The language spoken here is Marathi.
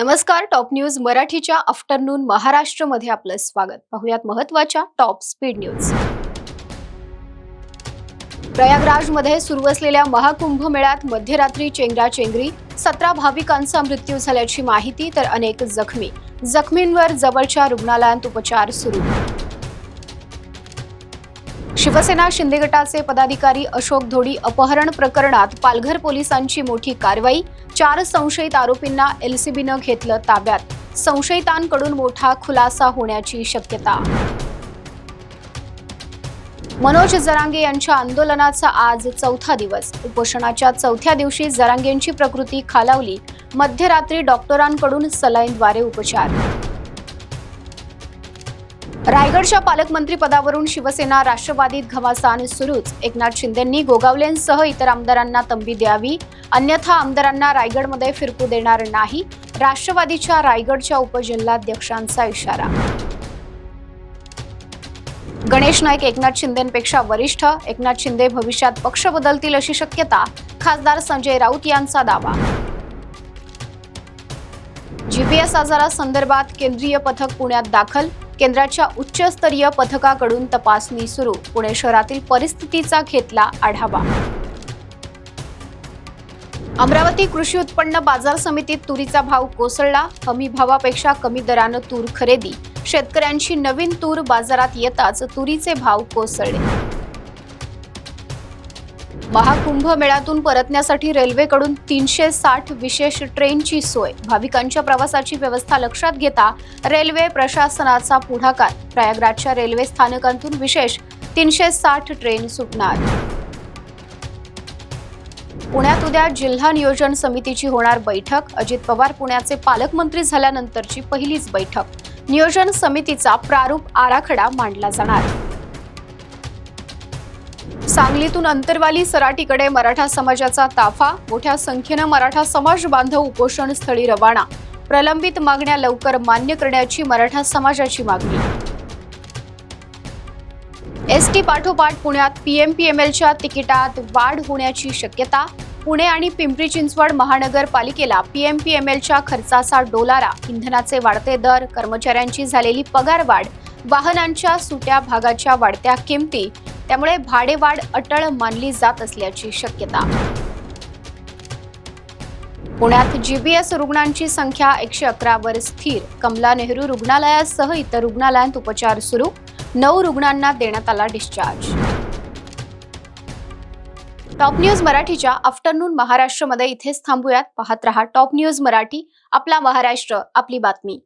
नमस्कार. टॉप न्यूज मराठीच्या आफ्टरनून महाराष्ट्रमध्ये आपलं स्वागत. पाहुयात महत्त्वाच्या टॉप स्पीड न्यूज. प्रयागराजमध्ये सुरू असलेल्या महाकुंभ मेळ्यात मध्यरात्री चेंगराचेंगरी, 17 भाविकांचा मृत्यू झाल्याची माहिती तर अनेक जखमींवर जवळच्या रुग्णालयात उपचार सुरू. शिवसेना शिंदे गटाचे पदाधिकारी अशोक धोडी अपहरण प्रकरणात पालघर पोलिसांची मोठी कारवाई. 4 संशयित आरोपींना एलसीबीनं घेतलं ताब्यात. संशयितांकडून मोठा खुलासा होण्याची शक्यता. मनोज जरांगे यांच्या आंदोलनाचा आज 4था दिवस. उपोषणाच्या 4थ्या दिवशी जरांगेंची प्रकृती खालावली. मध्यरात्री डॉक्टरांकडून सलाईनद्वारे उपचार. रायगडच्या पालकमंत्री पदावरून शिवसेना राष्ट्रवादीत घमासान सुरूच. एकनाथ शिंदेंनी गोगावलेंसह इतर आमदारांना तंबी द्यावी, अन्यथा आमदारांना रायगडमध्ये फिरकू देणार नाही. राष्ट्रवादीच्या रायगडच्या उपजिल्हाध्यक्षांचा इशारा. गणेश नाईक एकनाथ शिंदेंपेक्षा वरिष्ठ. एकनाथ शिंदे भविष्यात पक्ष बदलतील अशी शक्यता. खासदार संजय राऊत यांचा दावा. जीपीएस आजारासंदर्भात केंद्रीय पथक पुण्यात दाखल. केंद्राच्या उच्चस्तरीय पथकाकडून तपासणी सुरू. पुणे शहरातील परिस्थितीचा घेतला आढावा. अमरावती कृषी उत्पन्न बाजार समितीत तुरीचा भाव कोसळला. हमी भावापेक्षा कमी दरानं तूर खरेदी. शेतकऱ्यांची नवीन तूर बाजारात येताच तुरीचे भाव कोसळले. महाकुंभ मेळ्यातून परतण्यासाठी रेल्वेकडून 360 विशेष ट्रेनची सोय. भाविकांच्या प्रवासाची व्यवस्था लक्षात घेता रेल्वे प्रशासनाचा पुढाकार. प्रयागराजच्या रेल्वे स्थानकांतून विशेष 360 ट्रेन सुटणार. पुण्यात उद्या जिल्हा नियोजन समितीची होणार बैठक. अजित पवार पुण्याचे पालकमंत्री झाल्यानंतरची पहिलीच बैठक. नियोजन समितीचा प्रारूप आराखडा मांडला जाणार. सांगलीतून अंतरवाली सराटीकडे मराठा समाजाचा ताफा. मोठ्या संख्येनं मराठा समाज बांधव उपोषण स्थळी रवाना. प्रलंबित मागण्या लवकर मान्य करण्याची मराठा समाजाची मागणी. एसटी पाठोपाठ पुण्यात पीएमपीएमएलच्या तिकिटात वाढ होण्याची शक्यता. पुणे आणि पिंपरी चिंचवड महानगरपालिकेला पीएमपीएमएलच्या खर्चाचा डोलारा. इंधनाचे वाढते दर, कर्मचाऱ्यांची झालेली पगारवाढ, वाहनांच्या सुट्या भागाच्या वाढत्या किमती, त्यामुळे भाडेवाढ अटळ मानली जात असल्याची शक्यता. पुण्यात जीबीएस रुग्णांची संख्या 111 वर स्थिर. कमला नेहरू रुग्णालयासह इतर रुग्णालयात उपचार सुरू. 9 रुग्णांना देण्यात आला डिस्चार्ज. टॉप न्यूज मराठीच्या आफ्टरनून महाराष्ट्रमध्ये इथेच थांबूयात. पाहत रहा टॉप न्यूज मराठी. आपला महाराष्ट्र, आपली बातमी.